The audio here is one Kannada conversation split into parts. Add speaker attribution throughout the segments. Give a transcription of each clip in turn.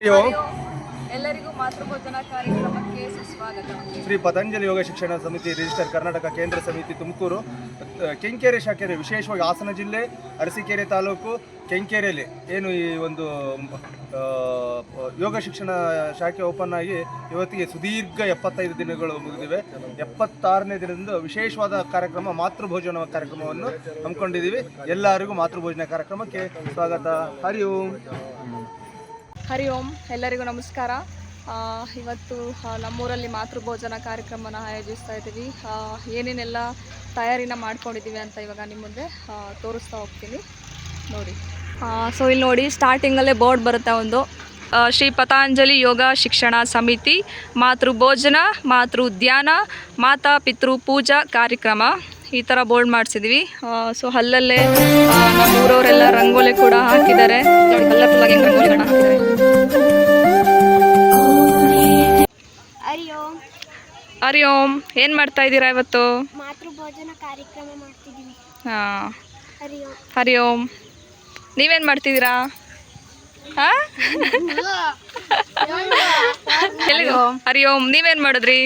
Speaker 1: ಎಲ್ಲರಿಗೂ ಮಾತೃಭೋಜನ ಕಾರ್ಯಕ್ರಮಕ್ಕೆ ಸುಸ್ವಾಗತ.
Speaker 2: ಶ್ರೀ ಪತಂಜಲಿ ಯೋಗ ಶಿಕ್ಷಣ ಸಮಿತಿ ರಿಜಿಸ್ಟರ್ ಕರ್ನಾಟಕ ಕೇಂದ್ರ ಸಮಿತಿ ತುಮಕೂರು ಕೆಂಕೆರೆ ಶಾಖೆಯಲ್ಲಿ ವಿಶೇಷವಾಗಿ ಹಾಸನ ಜಿಲ್ಲೆ ಅರಸೀಕೆರೆ ತಾಲೂಕು ಕೆಂಕೆರೆಯಲ್ಲಿ ಏನು ಈ ಒಂದು ಯೋಗ ಶಿಕ್ಷಣ ಶಾಖೆ ಓಪನ್ ಆಗಿ ಇವತ್ತಿಗೆ ಸುದೀರ್ಘ 75 ದಿನಗಳು ಮುಗಿದಿವೆ. 76ನೇ ದಿನದಂದು ವಿಶೇಷವಾದ ಕಾರ್ಯಕ್ರಮ ಮಾತೃಭೋಜನ ಕಾರ್ಯಕ್ರಮವನ್ನು ಹಮ್ಮಿಕೊಂಡಿದ್ದೀವಿ. ಎಲ್ಲರಿಗೂ ಮಾತೃಭೋಜನ ಕಾರ್ಯಕ್ರಮಕ್ಕೆ ಸ್ವಾಗತ. ಹರಿ ಓಂ.
Speaker 1: ಹರಿ ಓಂ. ಎಲ್ಲರಿಗೂ ನಮಸ್ಕಾರ. ಇವತ್ತು ನಮ್ಮೂರಲ್ಲಿ ಮಾತೃಭೋಜನ ಕಾರ್ಯಕ್ರಮನ ಆಯೋಜಿಸ್ತಾ ಇದ್ದೀವಿ. ಏನೇನೆಲ್ಲ ತಯಾರಿನ ಮಾಡ್ಕೊಂಡಿದ್ದೀವಿ ಅಂತ ಇವಾಗ ನಿಮ್ಮ ಮುಂದೆ ತೋರಿಸ್ತಾ ಹೋಗ್ತೀನಿ ನೋಡಿ. ಸೊ ಇಲ್ಲಿ ನೋಡಿ, ಸ್ಟಾರ್ಟಿಂಗಲ್ಲೇ ಬೋರ್ಡ್ ಬರುತ್ತೆ ಒಂದು, ಶ್ರೀ ಪತಂಜಲಿ ಯೋಗ ಶಿಕ್ಷಣ ಸಮಿತಿ ಮಾತೃಭೋಜನ, ಮಾತೃ ಧ್ಯಾನ, ಮಾತಾ ಪಿತೃ ಪೂಜಾ ಕಾರ್ಯಕ್ರಮ, ಈ ಥರ ಬೋರ್ಡ್ ಮಾಡಿಸಿದ್ವಿ. ಸೊ ಅಲ್ಲಲ್ಲೇ ನಮ್ಮ ಊರವರೆಲ್ಲ ರಂಗೋಲಿ ಕೂಡ ಹಾಕಿದ್ದಾರೆ. ರಂಗೋಲಿಗಳನ್ನ ಹಾಕಿದ್ದಾರೆ. ಹರಿ ಓಂ. ಏನು ಮಾಡ್ತಾ ಇದ್ದೀರಾ ಇವತ್ತು?
Speaker 3: ಮಾತೃಭೋಜನ ಕಾರ್ಯಕ್ರಮ ಮಾಡ್ತಿದ್ದೀವಿ.
Speaker 1: ಹಾಂ, ಹರಿ ಓಂ. ನೀವೇನು ಮಾಡ್ತಿದ್ದೀರಾ? ಹಾಂ, ಹರಿ ಓಂ. ನೀವೇನು ಮಾಡಿದ್ರಿ?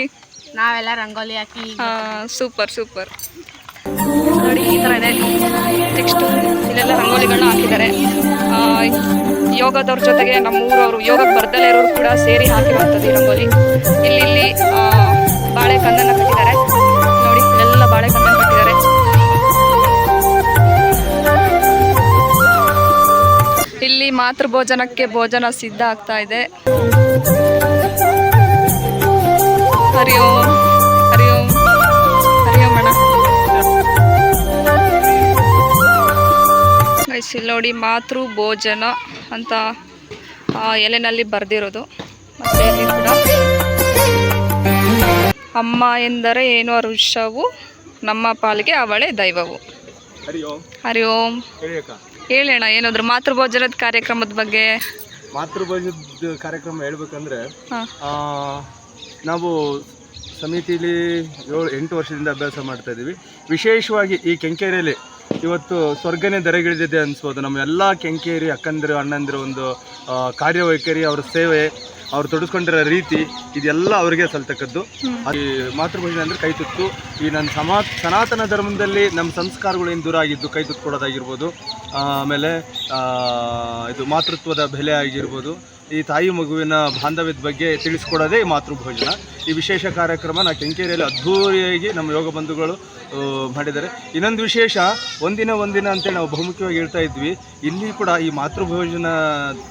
Speaker 3: ನಾವೆಲ್ಲ ರಂಗೋಲಿ ಹಾಕಿ.
Speaker 1: ಹಾಂ, ಸೂಪರ್ ಸೂಪರ್. ನೋಡಿ, ಈ ಥರ ಇದೆ. ನೆಕ್ಸ್ಟು ಇಲ್ಲೆಲ್ಲ ರಂಗೋಲಿಗಳನ್ನ ಹಾಕಿದ್ದಾರೆ. ಯೋಗದವ್ರ ಜೊತೆಗೆ ನಮ್ಮ ಊರವರು, ಯೋಗಕ್ಕೆ ಬರ್ದಲೇ ಇರೋರು ಕೂಡ ಸೇರಿ ಹಾಕಿರುವಂಥದ್ದು ಈ ರಂಗೋಲಿ. ಇಲ್ಲಿ ಬಾಳೆಕಂದನ್ನು ಕಟ್ಟಿದ್ದಾರೆ ನೋಡಿ, ಇಲ್ಲೆಲ್ಲ ಬಾಳೆಕಂದನ್ನು ಕಟ್ಟಿದ್ದಾರೆ. ಇಲ್ಲಿ ಮಾತೃಭೋಜನಕ್ಕೆ ಭೋಜನ ಸಿದ್ಧ ಆಗ್ತಾ ಇದೆ. ಹರಿ ಓಂ, ಹರಿ ಓಂ, ಹರಿ ಓಂ ಅಣ್ಣ. ಇಲ್ಲಿ ನೋಡಿ, ಮಾತೃಭೋಜನ ಅಂತ ಎಲೆನಲ್ಲಿ ಬರೆದಿರೋದು. ಮತ್ತು ಇಲ್ಲಿ ಕೂಡ ಅಮ್ಮ ಎಂದರೆ ಏನು ಋಷವು, ನಮ್ಮ ಪಾಲಿಗೆ ಅವಳೇ ದೈವವು.
Speaker 2: ಹರಿ ಓಂ.
Speaker 1: ಹರಿ ಓಂ. ಹೇಳೋಣ ಏನಾದ್ರು ಮಾತೃಭೋಜನದ ಕಾರ್ಯಕ್ರಮದ ಬಗ್ಗೆ.
Speaker 2: ಮಾತೃಭೋಜನದ ಕಾರ್ಯಕ್ರಮ ಹೇಳ್ಬೇಕಂದ್ರೆ, ನಾವು ಸಮಿತಿಲಿ 7-8 ವರ್ಷದಿಂದ ಅಭ್ಯಾಸ ಮಾಡ್ತಾ ಇದ್ದೀವಿ. ವಿಶೇಷವಾಗಿ ಈ ಕೆಂಕೆರೆಯಲ್ಲಿ ಇವತ್ತು ಸ್ವರ್ಗನೇ ದರೆಗಿಳಿದಿದೆ ಅನಿಸ್ಬೋದು. ನಮ್ಮ ಎಲ್ಲ ಕೆಂಕೇರಿ ಅಕ್ಕಂದಿರು ಅಣ್ಣಂದಿರು ಒಂದು ಕಾರ್ಯವೈಖರಿ, ಅವ್ರ ಸೇವೆ, ಅವ್ರು ತೊಡಸ್ಕೊಂಡಿರೋ ರೀತಿ, ಇದೆಲ್ಲ ಅವರಿಗೆ ಸಲ್ತಕ್ಕದ್ದು. ಈ ಮಾತೃಭೋಜನ ಅಂದರೆ ಕೈ ತುತ್ತು. ಈ ನನ್ನ ಸನಾತನ ಧರ್ಮದಲ್ಲಿ ನಮ್ಮ ಸಂಸ್ಕಾರಗಳು ಏನು ದೂರ ಆಗಿದ್ದು, ಕೈ ತುತ್ತು ಕೊಡೋದಾಗಿರ್ಬೋದು, ಆಮೇಲೆ ಇದು ಮಾತೃತ್ವದ ಬೆಲೆ ಆಗಿರ್ಬೋದು, ಈ ತಾಯಿ ಮಗುವಿನ ಬಾಂಧವ್ಯದ ಬಗ್ಗೆ ತಿಳಿಸ್ಕೊಡೋದೇ ಈ ಮಾತೃಭೋಜನ. ಈ ವಿಶೇಷ ಕಾರ್ಯಕ್ರಮ ಕೆಂಕೆರೆಯಲ್ಲಿ ಅದ್ಧೂರಿಯಾಗಿ ನಮ್ಮ ಯೋಗ ಬಂಧುಗಳು ಮಾಡಿದ್ದಾರೆ. ಇನ್ನೊಂದು ವಿಶೇಷ, ಒಂದಿನ ಅಂತೇಳಿ ನಾವು ಬಹುಮುಖ್ಯವಾಗಿ ಹೇಳ್ತಾ ಇದ್ವಿ. ಇಲ್ಲಿ ಕೂಡ ಈ ಮಾತೃಭೋಜನ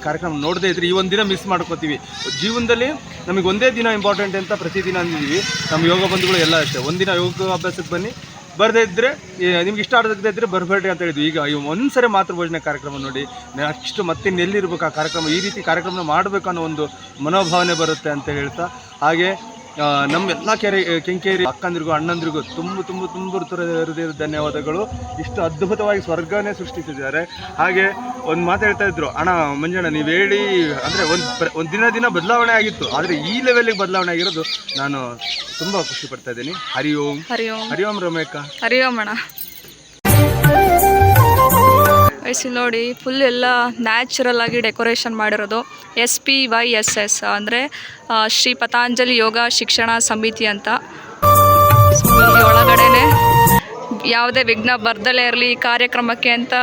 Speaker 2: ಕಾರ್ಯಕ್ರಮ ನೋಡದೇ ಇದ್ರೆ ಈ ಒಂದಿನ ಮಿಸ್ ಮಾಡ್ಕೋತೀವಿ. ಜೀವನದಲ್ಲಿ ನಮಗೆ ಒಂದೇ ದಿನ ಇಂಪಾರ್ಟೆಂಟ್ ಅಂತ ಪ್ರತಿದಿನ ಅಂದಿದ್ದೀವಿ. ನಮ್ಮ ಯೋಗ ಬಂಧುಗಳು ಎಲ್ಲ ಅಷ್ಟೇ, ಒಂದಿನ ಯೋಗ ಅಭ್ಯಾಸಕ್ಕೆ ಬನ್ನಿ, ಬರದೇ ಇದ್ದರೆ ನಿಮ್ಗೆ ಇಷ್ಟ ಆಗದೇ ಇದ್ದರೆ ಬರಬೇಡ್ರಿ ಅಂತ ಹೇಳಿದ್ವಿ. ಈಗ ಒಂದ್ಸರಿ ಮಾತೃಭೋಜನ ಕಾರ್ಯಕ್ರಮ ನೋಡಿ, ನೆಕ್ಸ್ಟ್ ಮತ್ತೆ ಎಲ್ಲಿರ್ಬೇಕು ಆ ಕಾರ್ಯಕ್ರಮ, ಈ ರೀತಿ ಕಾರ್ಯಕ್ರಮ ಮಾಡಬೇಕು ಅನ್ನೋ ಒಂದು ಮನೋಭಾವನೆ ಬರುತ್ತೆ ಅಂತ ಹೇಳ್ತಾ, ಹಾಗೆ ನಮ್ಮೆಲ್ಲ ಕೆಂಕೇರಿ ಅಕ್ಕಂದಿರಿಗೂ ಅಣ್ಣಂದಿರಿಗೂ ತುಂಬ ಹೃದಯದ ಧನ್ಯವಾದಗಳು. ಇಷ್ಟು ಅದ್ಭುತವಾಗಿ ಸ್ವರ್ಗನೇ ಸೃಷ್ಟಿಸಿದ್ದಾರೆ. ಹಾಗೆ ಒಂದು ಮಾತು ಹೇಳ್ತಾ ಇದ್ರು, ಅಣ್ಣ ಮಂಜಣ್ಣ ನೀವು ಹೇಳಿ ಅಂದರೆ ಒಂದು ದಿನ ಬದಲಾವಣೆ ಆಗಿತ್ತು, ಆದರೆ ಈ ಲೆವೆಲ್ಗೆ ಬದಲಾವಣೆ ಆಗಿರೋದು ನಾನು ತುಂಬ ಖುಷಿ ಪಡ್ತಾ ಇದ್ದೀನಿ. ಹರಿ ಓಂ. ಹರಿ ಓಂ. ಹರಿ ಓಂ ರಮೇಕ.
Speaker 1: ಹರಿ ಓಂ ಅಣ್ಣ. ವಯಸ್ಸಲ್ಲಿ ನೋಡಿ, ಫುಲ್ ಎಲ್ಲ ನ್ಯಾಚುರಲ್ ಆಗಿ ಡೆಕೋರೇಷನ್ ಮಾಡಿರೋದು. SPYSS ಅಂದರೆ ಶ್ರೀ ಪತಂಜಲಿ ಯೋಗ ಶಿಕ್ಷಣ ಸಮಿತಿ ಅಂತ. ಇಲ್ಲಿ ಒಳಗಡೆನೆ ಯಾವುದೇ ವಿಘ್ನ ಬರ್ದಲೇ ಇರಲಿ ಈ ಕಾರ್ಯಕ್ರಮಕ್ಕೆ ಅಂತ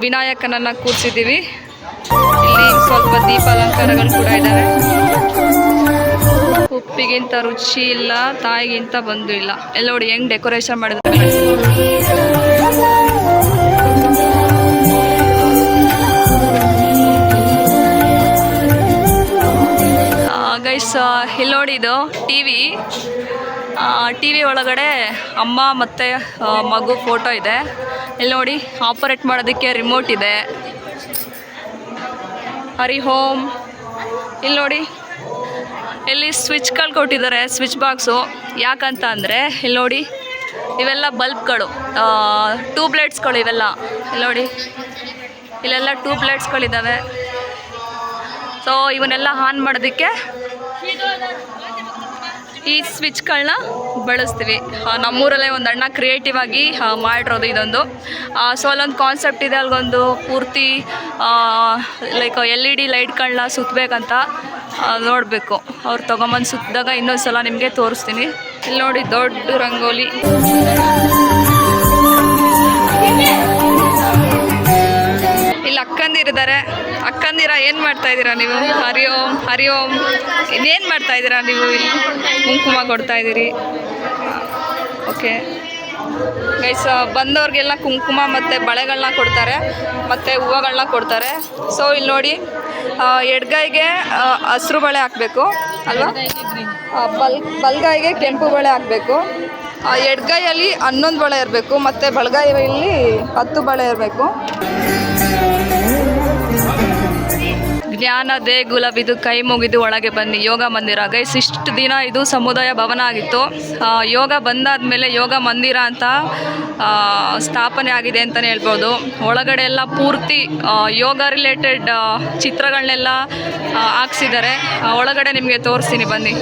Speaker 1: ವಿನಾಯಕನನ್ನು ಕೂರಿಸಿದ್ದೀವಿ. ಇಲ್ಲಿ ಸ್ವಲ್ಪ ದೀಪಾಲಂಕಾರಗಳು ಕೂಡ ಇದ್ದಾವೆ. ಉಪ್ಪಿಗಿಂತ ರುಚಿ ಇಲ್ಲ, ತಾಯಿಗಿಂತ ಬಂದು ಇಲ್ಲ. ಎಲ್ಲ ನೋಡಿ ಹೆಂಗೆ ಡೆಕೋರೇಷನ್ ಮಾಡಿದ್ದಾರೆ. ಗೈಸ್, ಇಲ್ಲಿ ನೋಡಿ, ಇದು ಟಿ ವಿ ಒಳಗಡೆ ಅಮ್ಮ ಮತ್ತು ಮಗು ಫೋಟೋ ಇದೆ. ಇಲ್ಲಿ ನೋಡಿ, ಆಪರೇಟ್ ಮಾಡೋದಕ್ಕೆ ರಿಮೋಟ್ ಇದೆ. ಹರಿ ಓಂ. ಇಲ್ಲಿ ನೋಡಿ, ಇಲ್ಲಿ ಸ್ವಿಚ್ಗಳು ಕೊಟ್ಟಿದ್ದಾರೆ, ಸ್ವಿಚ್ ಬಾಕ್ಸು. ಯಾಕಂತ ಅಂದರೆ ಇಲ್ಲಿ ನೋಡಿ, ಇವೆಲ್ಲ ಬಲ್ಬ್ಗಳು, ಟ್ಯೂಬ್ಲೈಟ್ಸ್ಗಳು ಇವೆಲ್ಲ. ಇಲ್ಲಿ ನೋಡಿ, ಇಲ್ಲೆಲ್ಲ ಟ್ಯೂಬ್ಲೈಟ್ಸ್ಗಳಿದ್ದಾವೆ. ಸೊ ಇವನ್ನೆಲ್ಲ ಆನ್ ಮಾಡೋದಕ್ಕೆ ಈ ಸ್ವಿಚ್ಗಳನ್ನ ಬೆಳೆಸ್ತೀವಿ. ನಮ್ಮೂರಲ್ಲೇ ಒಂದು ಅಣ್ಣ ಕ್ರಿಯೇಟಿವ್ ಆಗಿ ಮಾಡಿರೋದು ಇದೊಂದು. ಸೊ ಅಲ್ಲೊಂದು ಕಾನ್ಸೆಪ್ಟ್ ಇದೆ, ಅಲ್ಲೊಂದು ಪೂರ್ತಿ ಲೈಕ್ LED ಲೈಟ್ಗಳನ್ನ ಸುತ್ತಬೇಕಂತ. ನೋಡಬೇಕು, ಅವ್ರು ತೊಗೊಂಬಂದು ಸುತ್ತಿದಾಗ ಇನ್ನೊಂದು ಸಲ ನಿಮಗೆ ತೋರಿಸ್ತೀನಿ. ಇಲ್ಲಿ ನೋಡಿ ದೊಡ್ಡ ರಂಗೋಲಿ. ಇಲ್ಲಿ ಅಕ್ಕಂದಿರಿದ್ದಾರೆ. ಅಕ್ಕಂದಿರ ಏನು ಮಾಡ್ತಾ ಇದ್ದೀರಾ ನೀವು? ಹರಿ ಓಂ ಹರಿ ಓಂ. ಇನ್ನೇನು ಮಾಡ್ತಾ ಇದ್ದೀರಾ ನೀವು? ಇಲ್ಲಿ ಕುಂಕುಮ ಕೊಡ್ತಾ ಇದ್ದೀರಿ. ಓಕೆ ಗೈಸ್, ಬಂದವ್ರಿಗೆಲ್ಲ ಕುಂಕುಮ ಮತ್ತು ಬಳೆಗಳನ್ನ ಕೊಡ್ತಾರೆ ಮತ್ತು ಹೂವುಗಳನ್ನ ಕೊಡ್ತಾರೆ. ಸೊ ಇಲ್ಲಿ ನೋಡಿ, ಎಡಗೈಗೆ ಹಸಿರು ಬಳೆ ಹಾಕಬೇಕು ಅಲ್ವಾ, ಬಲಗೈಗೆ ಕೆಂಪು ಬಳೆ ಹಾಕಬೇಕು. ಎಡಗೈಯಲ್ಲಿ 11 ಬಳೆ ಇರಬೇಕು ಮತ್ತು ಬಲಗೈಯಲ್ಲಿ 10 ಬಳೆ ಇರಬೇಕು. ಜ್ಞಾನ ದೇಗುಲವಿದು ಕೈ ಮುಗಿದು ಒಳಗೆ ಬನ್ನಿ ಯೋಗ ಮಂದಿರ. ಗೈಸ್, ಇಷ್ಟು ದಿನ ಇದು ಸಮುದಾಯ ಭವನ ಆಗಿತ್ತು. ಯೋಗ ಬಂದಾದಮೇಲೆ ಯೋಗ ಮಂದಿರ ಅಂತ ಸ್ಥಾಪನೆ ಆಗಿದೆ ಅಂತಲೇ ಹೇಳ್ಬೋದು. ಒಳಗಡೆ ಎಲ್ಲ ಪೂರ್ತಿ ಯೋಗ ರಿಲೇಟೆಡ್ ಚಿತ್ರಗಳನ್ನೆಲ್ಲ ಹಾಕ್ಸಿದ್ದಾರೆ. ಒಳಗಡೆ ನಿಮಗೆ ತೋರಿಸ್ತೀನಿ ಬನ್ನಿ.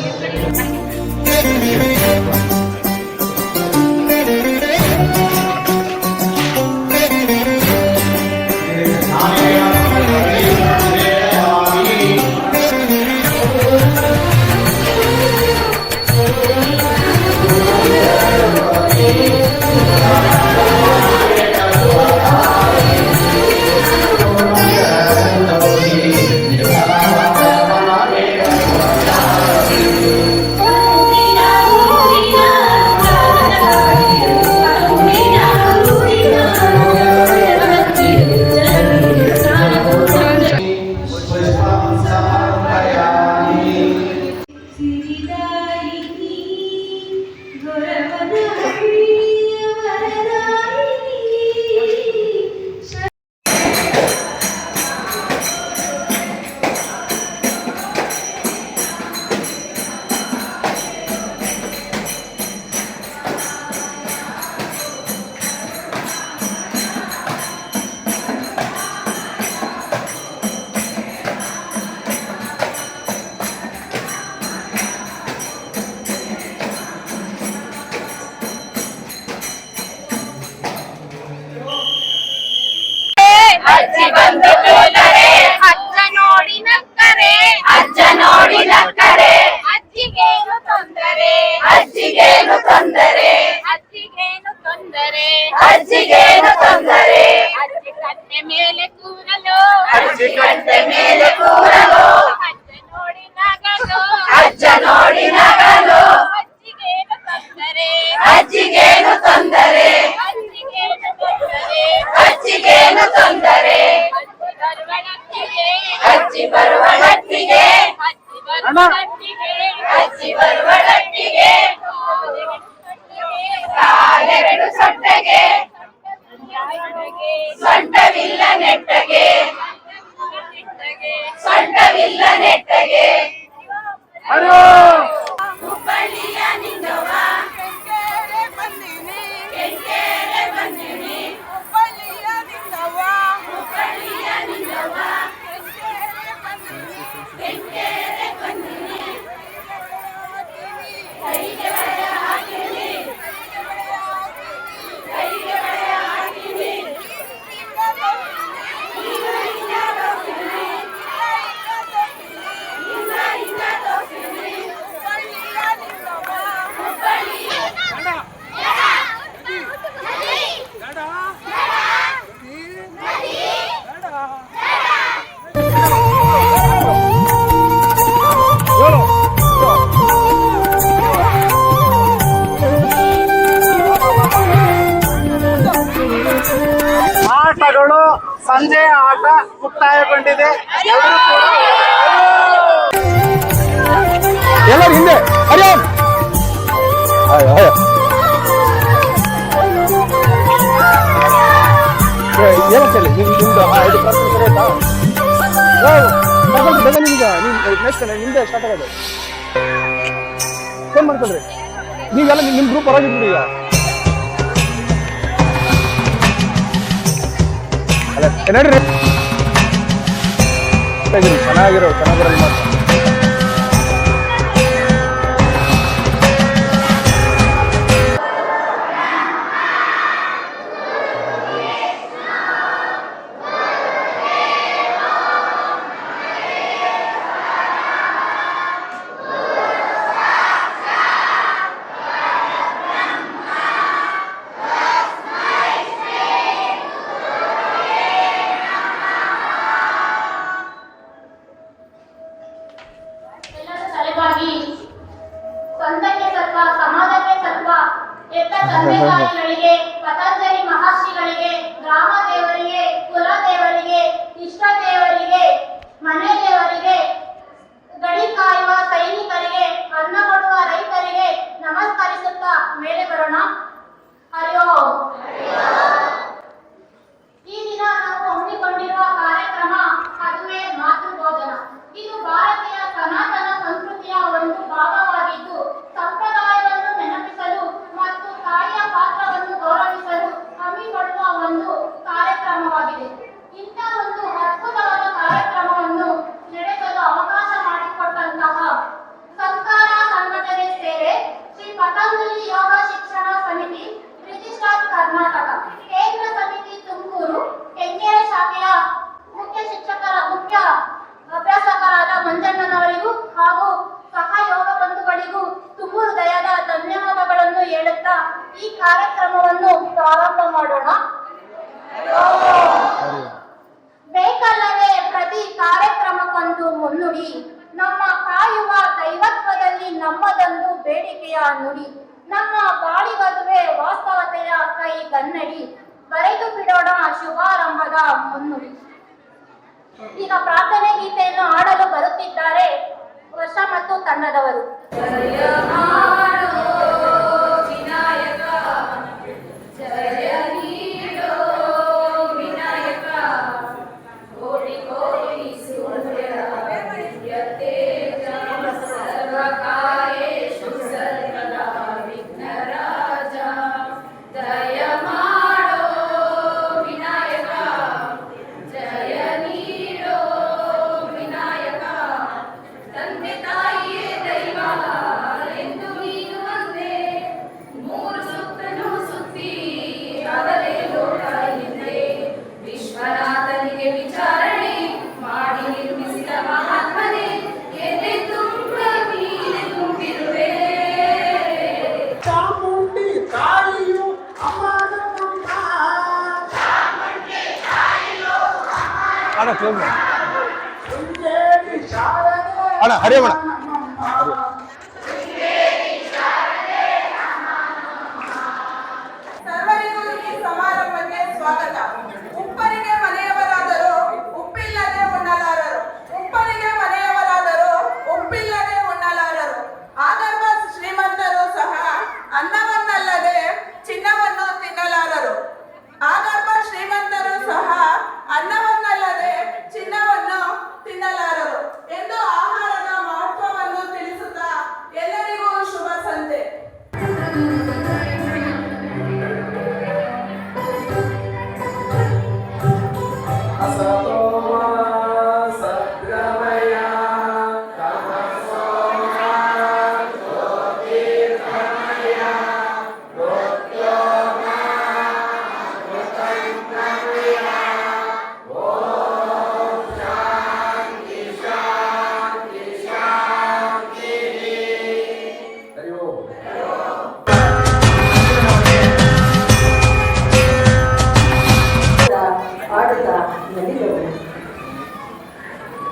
Speaker 4: ಆಟಗಳು ಸಂಜೆಯ ಆಟ ಮುಕ್ತಾಯಗೊಂಡಿದೆ.
Speaker 2: ಎಲ್ಲರೂ ಹಿಂದೆ ಏನಂತೇಳಿ ನಿಮ್ದು 5% ನಿಮ್ದೆ ಸ್ಟಾರ್ಟ್ ಆಗೋದು. ಏನ್ ಮಾಡ್ಕೊಂಡ್ರಿ ನೀವೆಲ್ಲ ನಿಮ್ ಗ್ರೂಪ್ ಹೊರಗಿದ್ಬಿಡಿ ಈಗ. ಅಲ್ಲ ನೋಡ್ರಿ ಚೆನ್ನಾಗಿರೋ ಚೆನ್ನಾಗಿರೋ ಮಾತ್ರ
Speaker 5: ತಂದೆ ತಾಯಿಗಳಿಗೆ, ಪತಂಜಲಿ ಮಹರ್ಷಿಗಳಿಗೆ, ಗ್ರಾಮ ದೇವರಿಗೆ, ಕುಲ ದೇವರಿಗೆ, ಇಷ್ಟ ದೇವರಿಗೆ, ಮನೆ ದೇವರಿಗೆ, ಗಡಿ ಕಾಯುವ ಸೈನಿಕರಿಗೆ, ಅನ್ನ ಕೊಡುವ ರೈತರಿಗೆ ನಮಸ್ಕರಿಸುತ್ತಾ ಮೇಲೆ ಬರೋಣ. ಹರಿ ಓಂ. ಈ ದಿನ ನಾವು ಹಮ್ಮಿಕೊಂಡಿರುವ ಕಾರ್ಯಕ್ರಮ ಅದುವೇ ಮಾತೃಭೋಜನ. ಇದು ಭಾರತೀಯ ಸನಾತನ ಸಂಸ್ಕೃತಿಯ ಒಂದು ಭಾಗವಾಗಿದ್ದು, ಸಂಪ್ರದಾಯವನ್ನು ನೆನಪಿಸಲು ಮತ್ತು ತಾಯಿಯ ಪಾತ್ರವನ್ನು ಗೌರವಿಸಲು ಹಮ್ಮಿಕೊಳ್ಳುವ ಒಂದು ಕಾರ್ಯಕ್ರಮವಾಗಿದೆ. ಇಂಥ ಒಂದು ಅದ್ಭುತವಾದ ಕಾರ್ಯಕ್ರಮವನ್ನು ನಡೆಸಲು ಅವಕಾಶ ಮಾಡಿಕೊಟ್ಟಂತಹ ಸಂಸ್ಕಾರ ಸಂಘಟನೆ ಸೇವೆ, ಶ್ರೀ ಪತಂಜಲಿ ಯೋಗ ಶಿಕ್ಷಣ ಸಮಿತಿ, ರಿಜಿಸ್ಟ್ರಾರ್ ಕರ್ನಾಟಕ, ಕೇಂದ್ರ ಸಮಿತಿ ತುಮಕೂರು, ಕೆಂಗೇರಿ ಶಾಖೆಯ ಮುಖ್ಯ ಅಭ್ಯಾಸಕರಾದ ಮಂಜಣ್ಣನವರಿಗೂ ಹಾಗೂ ಸಹಯೋಗ ಬಂಧುಗಳಿಗೂ ತುಂಬು ಹೃದಯದ ಧನ್ಯವಾದಗಳನ್ನು ಹೇಳುತ್ತಾ ಈ ಕಾರ್ಯಕ್ರಮವನ್ನು ಪ್ರಾರಂಭ ಮಾಡೋಣ. ಬೇಕಲ್ಲವೇ ಪ್ರತಿ ಕಾರ್ಯಕ್ರಮಕ್ಕೊಂದು ಮುನ್ನುಡಿ, ನಮ್ಮ ಕಾಯುವ ದೈವತ್ವದಲ್ಲಿ ನಮ್ಮದೊಂದು ಬೇಡಿಕೆಯ ನುಡಿ, ನಮ್ಮ ಬಾಳಿಗದುವೆ ವಾಸ್ತವತೆಯ ಕೈ ಗನ್ನಡಿ, ಬರೆದು ಬಿಡೋಣ ಶುಭಾರಂಭದ ಮುನ್ನುಡಿ. ಈಗ ಪ್ರಾರ್ಥನೆ ಗೀತೆಯನ್ನು ಹಾಡಲು ಬರುತ್ತಿದ್ದಾರೆ ವರ್ಷ ಮತ್ತು ತಂಡದವರು.
Speaker 2: ಅಣ್ಣ ಹರಿಯಮ್ಮ
Speaker 6: ಸರ್ವರಿಗೂ ಈ ಸಮಾರಂಭಕ್ಕೆ ಸ್ವಾಗತ. ಉಪ್ಪರಿಗೆ ಮನೆಯವರಾದರೂ ಉಪ್ಪಿಲ್ಲದೆ ಉಣ್ಣಲಾರರು, ಉಪ್ಪರಿಗೆ ಮನೆಯವರಾದರೂ ಉಪ್ಪಿಲ್ಲದೆ ಉಣ್ಣಲಾರರು. ಆಗರ್ಭ ಶ್ರೀಮಂತರು ಸಹ ಅನ್ನವನ್ನಲ್ಲದೆ ಚಿನ್ನವನ್ನು ತಿನ್ನಲಾರರು. ಆಗರ್ಭ ಶ್ರೀಮಂತರು ಸಹ ಅನ್ನವನ್ನಲ್ಲದೆ ಚಿನ್ನವನ್ನು ತಿನ್ನಲಾರರು ಎಂದು ಆಹಾರದ ಮಹತ್ವವನ್ನು ತಿಳಿಸುತ್ತಾ ಎಲ್ಲರಿಗೂ ಶುಭ ಸಂತೆ.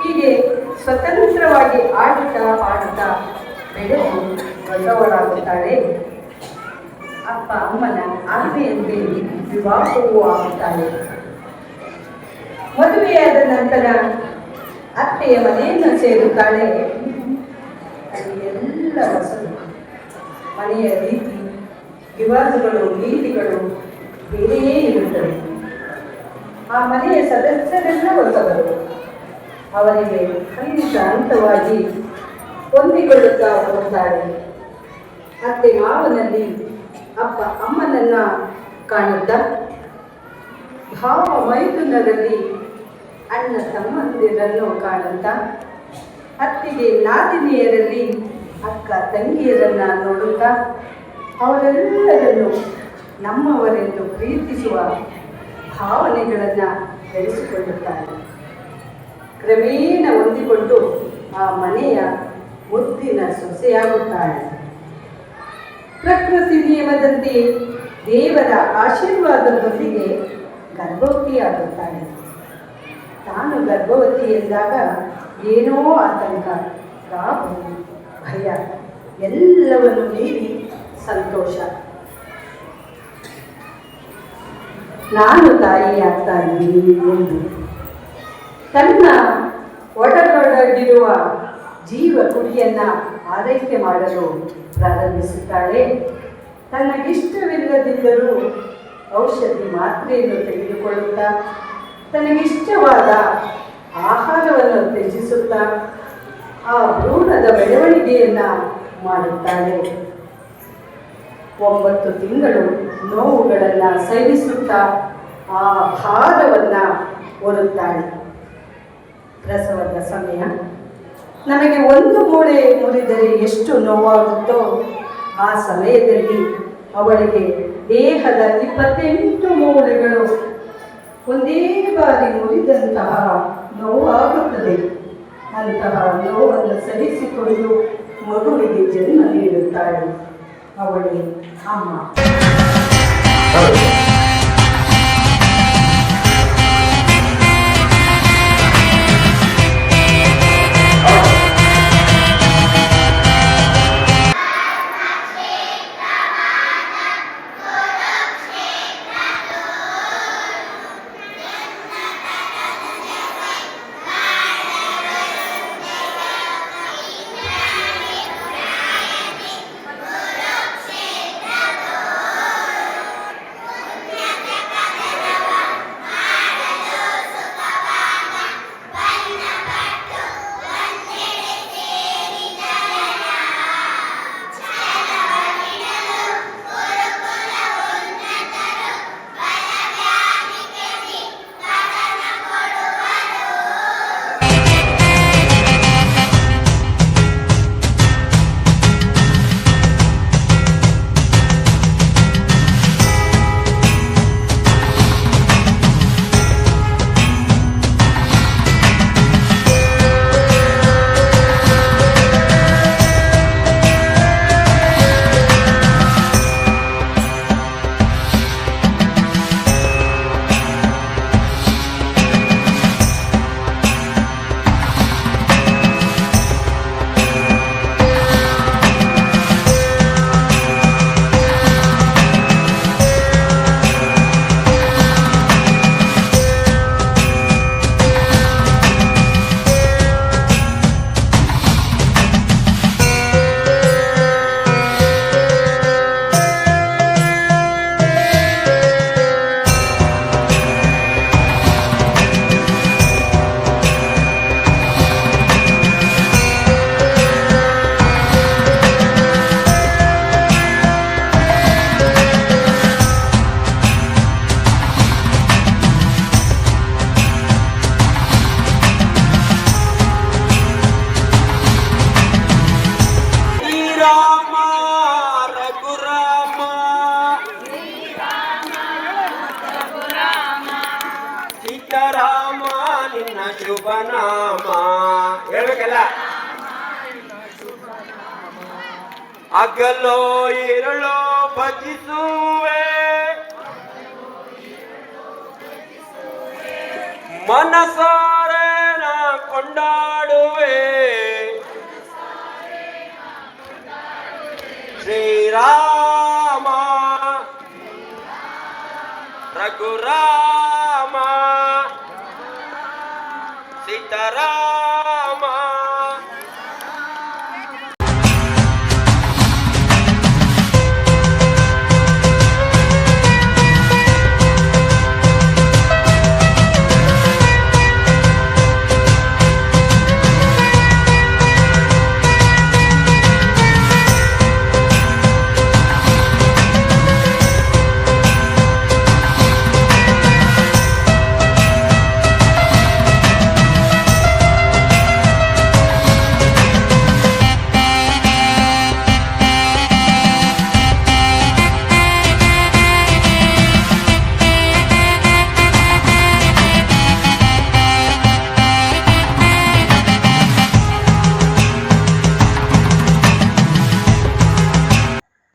Speaker 7: ಹೀಗೆ ಸ್ವತಂತ್ರವಾಗಿ ಆಡುತ್ತಾ ಪಾಡುತ್ತಾ ಬೆಳೆದು ದೊಡ್ಡವರಾಗುತ್ತಾಳೆ. ಅಪ್ಪ ಅಮ್ಮನ ಆಜ್ಞೆಯಂತೆ ವಿವಾಹವೂ ಆಗುತ್ತಾಳೆ. ಮದುವೆಯಾದ ನಂತರ ಅತ್ತೆಯ ಮನೆಯನ್ನು ಸೇರುತ್ತಾಳೆ. ಅಲ್ಲಿ ಎಲ್ಲ ಹೊಸದು. ಮನೆಯ ರೀತಿ ರಿವಾಜುಗಳು ನೀತಿಗಳು ಬೇರೆಯೇ ಇರುತ್ತವೆ. ಆ ಮನೆಯ ಸದಸ್ಯರೆಲ್ಲ ಹೊಸವರು. ಅವರಿಗೆ ಹಂತ ಹಂತವಾಗಿ ಹೊಂದಿಕೊಳ್ಳುತ್ತಾ ಹೋಗುತ್ತಾರೆ. ಅತ್ತೆ ಮಾವನಲ್ಲಿ ಅಪ್ಪ ಅಮ್ಮನನ್ನ ಕಾಣುತ್ತಾ, ಭಾವ ಮೈದುನರಲ್ಲಿ ಅಣ್ಣ ತಮ್ಮಂದಿರನ್ನು ಕಾಣುತ್ತಾ, ಅತ್ತಿಗೆ ನಾದಿನಿಯರಲ್ಲಿ ಅಕ್ಕ ತಂಗಿಯರನ್ನ ನೋಡುತ್ತಾ, ಅವರೆಲ್ಲರನ್ನು ನಮ್ಮವರೆಂದು ಪ್ರೀತಿಸುವ ಭಾವನೆಗಳನ್ನು ಬೆಳೆಸಿಕೊಳ್ಳುತ್ತಾರೆ. ಕ್ರಮೇಣ ಹೊಂದಿಕೊಂಡು ಆ ಮನೆಯ ಮುದ್ದಿನ ಸೊಸೆಯಾಗುತ್ತಾಳೆ. ಪ್ರಕೃತಿ ನಿಯಮದಂತೆ ದೇವರ ಆಶೀರ್ವಾದದೊಂದಿಗೆ ಗರ್ಭವತಿಯಾಗುತ್ತಾಳೆ. ತಾನು ಗರ್ಭವತಿ ಎಂದಾಗ ಏನೋ ಆತಂಕ, ಗಾಬರಿ, ಭಯ ಎಲ್ಲವನ್ನು ಮೀರಿ ಸಂತೋಷ. ನಾನು ತಾಯಿಯಾಗ್ತಾ ಇದ್ದೀನಿ ಎಂದು ತನ್ನ ಒಡಲೊಡಗಿರುವ ಜೀವ ಕುಡಿಯನ್ನ ಆರೈಕೆ ಮಾಡಲು ಪ್ರಾರಂಭಿಸುತ್ತಾಳೆ. ತನಗಿಷ್ಟವಿಲ್ಲದಿದ್ದರೂ ಔಷಧಿ ಮಾತ್ರೆಯನ್ನು ತೆಗೆದುಕೊಳ್ಳುತ್ತಾ ತನಗಿಷ್ಟವಾದ ಆಹಾರವನ್ನು ತ್ಯಜಿಸುತ್ತಾ ಆ ಭ್ರೂಣದ ಬೆಳವಣಿಗೆಯನ್ನು ಮಾಡುತ್ತಾಳೆ. 9 ತಿಂಗಳು ನೋವುಗಳನ್ನು ಸಹಿಸುತ್ತಾ ಆ ಭಾರವನ್ನು ಹೊರುತ್ತಾಳೆ. ಪ್ರಸವದ ಸಮಯ ನಮಗೆ ಒಂದು ಮೂಳೆ ಮುರಿದರೆ ಎಷ್ಟು ನೋವಾಗುತ್ತೋ ಆ ಸಮಯದಲ್ಲಿ ಅವಳಿಗೆ ದೇಹದ 28 ಮೂಳೆಗಳು ಒಂದೇ ಬಾರಿ ಮುರಿದಂತಹ ನೋವಾಗುತ್ತದೆ. ಅಂತಹ ನೋವನ್ನು ಸಹಿಸಿಕೊಂಡು ಮಗುವಿಗೆ ಜನ್ಮ ನೀಡುತ್ತಾಳೆ. ಅವಳೇ ಅಮ್ಮ.
Speaker 8: ಸೀತಾರಾಮ ನಿನ್ನ ಶುಭನಾಮ ಹೇಳ್ಬೇಕಲ್ಲ. ಹಗಲೋ ಇರಳೋ ಭಜಿಸುವೆ, ಮನಸಾರೆ ನಾ ಕೊಂಡಾಡುವೆ. ಶ್ರೀರಾಮ ರಘುರಾಮ ಸೀತಾರಾಮ.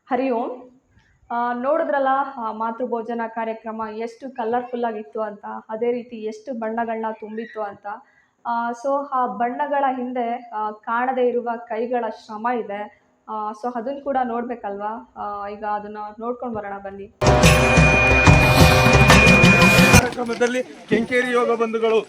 Speaker 1: ಹರಿ ಓಂ. ನೋಡಿದ್ರಲ್ಲ ಮಾತೃಭೋಜನ ಕಾರ್ಯಕ್ರಮ ಎಷ್ಟು ಕಲರ್ಫುಲ್ಲಾಗಿತ್ತು ಅಂತ, ಅದೇ ರೀತಿ ಎಷ್ಟು ಬಣ್ಣಗಳನ್ನ ತುಂಬಿತ್ತು ಅಂತ. ಸೊ ಆ ಬಣ್ಣಗಳ ಹಿಂದೆ ಕಾಣದೇ ಇರುವ ಕೈಗಳ ಶ್ರಮ ಇದೆ. ಸೊ ಅದನ್ನು ಕೂಡ ನೋಡಬೇಕಲ್ವಾ. ಈಗ ಅದನ್ನು ನೋಡ್ಕೊಂಡು ಬರೋಣ ಬನ್ನಿ.
Speaker 2: ಕಾರ್ಯಕ್ರಮದಲ್ಲಿ ಕೆಂಕೇರಿ ಯೋಗ ಬಂಧುಗಳು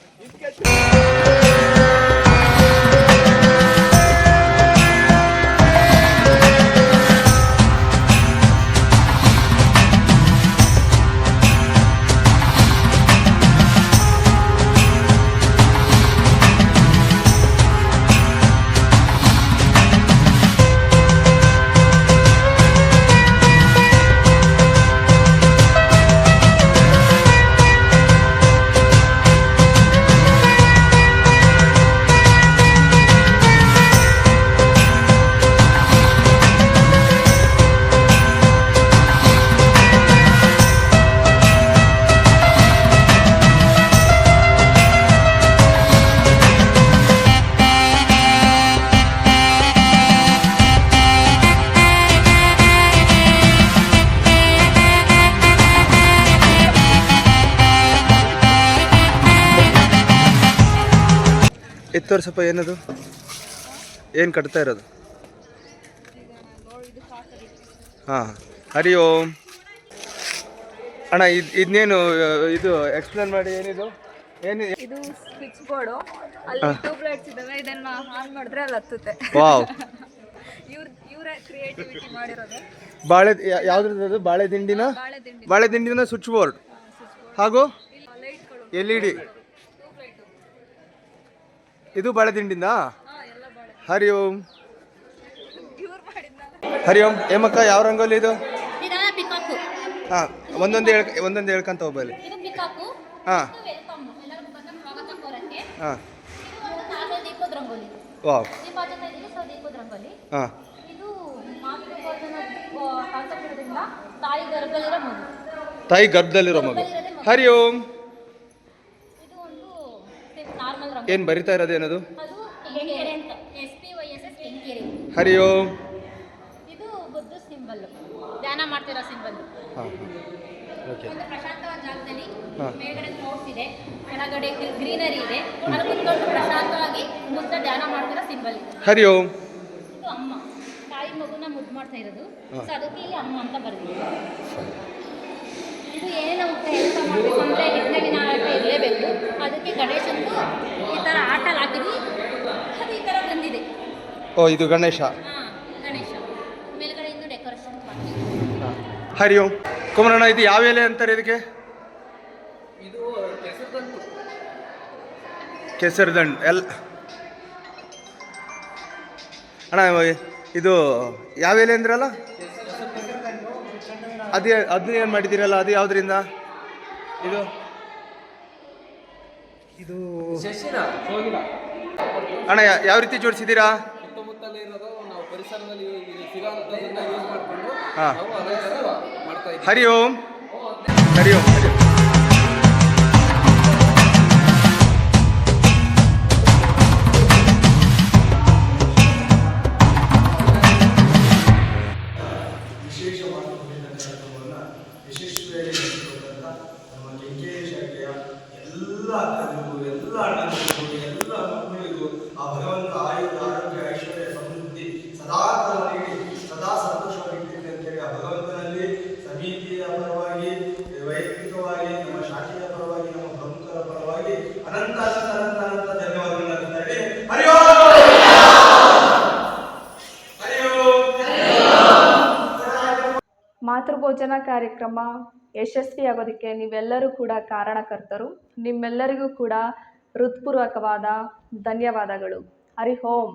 Speaker 2: ತೋರ್ಸಪ್ಪ. ಏನದು, ಏನು ಕಟ್ತಾ ಇರೋದು? ಹಾಂ, ಹರಿ ಓಂ ಅಣ್ಣ. ಇದನ್ನೇನು ಇದು ಎಕ್ಸ್ಪ್ಲೇನ್ ಮಾಡಿ. ಏನಿದು?
Speaker 1: ಇದು ಸ್ವಿಚ್ ಬೋರ್ಡು. ಅಲ್ಲಿ ಟ್ಯೂಬ್ ಲೈಟ್ಸ್ ಇದಾವೆ. ಇದನ್ನ ಆನ್ ಮಾಡಿದ್ರೆ ಅಲ್ಲಿ ಹತ್ತುತ್ತೆ.
Speaker 2: ವಾವ್.
Speaker 1: ಇವರೇ ಕ್ರಿಯೇಟಿವಿಟಿ ಮಾಡಿರೋದು.
Speaker 2: ಯಾವ್ದು? ಬಾಳೆ ದಿಂಡಿನ ಸ್ವಿಚ್ ಬೋರ್ಡ್ ಹಾಗೂ LED. ಇದು ಬಾಳೆ ದಿಂಡಿಂದ. ಹರಿ ಓಂ. ಹರಿ ಓಂ. ಏಮಕ್ಕ, ಯಾವ ರಂಗೋಲಿ ಇದು? ಹಾಂ, ಒಂದೊಂದು ಹೇಳ್ಕೊಂತ ಹೋಗ್ಬಲ್ಲಿ. ಹಾಂ ಹಾಂ. ವಾವ್. ಹಾಂ. ತಾಯಿ ಗರ್ಭದಲ್ಲಿರೋ ಮಗು. ಹರಿ ಓಂ. ಏನು ಬರಿತಾ ಇರೋದು? ಏನದು? ಹರಿ ಓಂ.
Speaker 3: ಇದು ಬುದ್ಧ ಸಿಂಬಲ್, ಧ್ಯಾನ ಮಾಡ್ತಿರೋ ಸಿಂಬಲ್. ಒಂದು ಪ್ರಶಾಂತವಾದ ಜಾಗದಲ್ಲಿ ಮೇಲ್ಗಡೆ ಕ್ಲೌಡ್ಸ್ ಇದೆ, ಕೆಳಗಡೆ ಗ್ರೀನರಿ ಇದೆ, ಅಲ್ಲಿ ಕುತ್ಕೊಂಡು ಪ್ರಶಾಂತವಾಗಿ ಬುದ್ಧ ಧ್ಯಾನ ಮಾಡ್ತಿರೋ ಸಿಂಬಲ್ ಇದೆ.
Speaker 2: ಹರಿ ಓಂ.
Speaker 3: ಇದು ಅಮ್ಮ, ತಾಯಿ ಮಗುನ ಮುದ್ದು ಮಾಡ್ತಾ ಇರೋದು, ಸೊ ಅದಕ್ಕೆ ಇಲ್ಲಿ ಅಮ್ಮ ಅಂತ ಬರ್ತೀವಿ. ಇದು ಏನು ಕೆಲಸ ಮಾಡಬೇಕು ಅಂದರೆ ನಿಟ್ಟಿನ ಆಟ ಇರಲೇಬೇಕು. ಅದಕ್ಕೆ ಗಣೇಶಂದು ಈ ಥರ ಆಟ ಹಾಕಿದ್ವಿ, ಅದು ಈ ಥರ ಬಂದಿದೆ.
Speaker 2: ಓ, ಇದು ಗಣೇಶ.
Speaker 3: ಹಾಂ, ಗಣೇಶ ಮೇಲ್ಗಡೆಯಿಂದ ಡೆಕೋರೇಷನ್ ಮಾಡಿ.
Speaker 2: ಹರಿ ಓಂ. ಕುಮಾರಣ್ಣ, ಇದು ಯಾವ ಎಲೆ ಅಂತಾರೆ ಇದಕ್ಕೆ?
Speaker 8: ಇದು ಕೆಸರುದಂಟು.
Speaker 2: ಕೆಸರುದಂಡು ಅಣ್ಣ, ಇದು ಯಾವ ಎಲೆ ಅಂದ್ರಲ್ಲ? ಅದನ್ನ ಏನು ಮಾಡಿದ್ದೀರಲ್ಲ, ಅದು ಯಾವುದರಿಂದ? ಇದು ಇದು ಅಣ್ಣ ಯಾವ ರೀತಿ ಜೋಡಿಸಿದ್ದೀರಾ?
Speaker 8: ಸುತ್ತಮುತ್ತಲೇ ಇರೋದು ನಾವು ಪರಿಸರದಲ್ಲಿ ಸಿಗೋಂಥದ್ದನ್ನ ಯೂಸ್ ಮಾಡಿಕೊಂಡು
Speaker 2: ಹಾಂ.
Speaker 8: ನಾವು ಅಲಂಕಾರ ಮಾಡ್ತಾ ಇದ್ದೀವಿ.
Speaker 2: ಹರಿ ಓಂ. ಹರಿ ಓಂ. ಹರಿ ಓಂ.
Speaker 9: ಯಶಸ್ವಿಯಾಗಿ ನಮ್ಮ ಕೆಂಕೇರಿ ಶಾಖೆಯ ಎಲ್ಲ ಅಕ್ಕಂದಿರಿಗೂ, ಎಲ್ಲ ಅಣ್ಣಂದಿರಿಗೂ, ಎಲ್ಲ ಮಕ್ಕಳಿಗೂ ಆ ಭಗವಂತ ಆಯುಧ, ಆರೋಗ್ಯ, ಐಶ್ವರ್ಯ, ಸಮೃದ್ಧಿ ಸದಾ ಕಾಲ ನೀಡಿ ಸದಾ ಸಂತೋಷವಾಗಿರ್ತೀನಿ ಅಂತೇಳಿ ಆ ಭಗವಂತನಲ್ಲಿ ಸಮಿತಿಯ ಪರವಾಗಿ, ವೈಯಕ್ತಿಕವಾಗಿ, ನಮ್ಮ ಶಾಖೆಯ ಪರವಾಗಿ, ನಮ್ಮ ಪ್ರಮುಖರ ಪರವಾಗಿ ಅನಂತ ಅನಂತ ಅನಂತ ಅನಂತ ಧನ್ಯವಾದಗಳನ್ನು ಅರ್ಪಿಸ್ತಾ ಇದ್ದೀನಿ. ಹರಿ ಓಂ.
Speaker 1: ಮಾತೃಭೋಜನ ಕಾರ್ಯಕ್ರಮ ಯಶಸ್ವಿಯಾಗೋದಕ್ಕೆ ನೀವೆಲ್ಲರೂ ಕೂಡ ಕಾರಣಕರ್ತರು. ನಿಮ್ಮೆಲ್ಲರಿಗೂ ಕೂಡ ಹೃತ್ಪೂರ್ವಕವಾದ ಧನ್ಯವಾದಗಳು. ಹರಿ ಓಂ.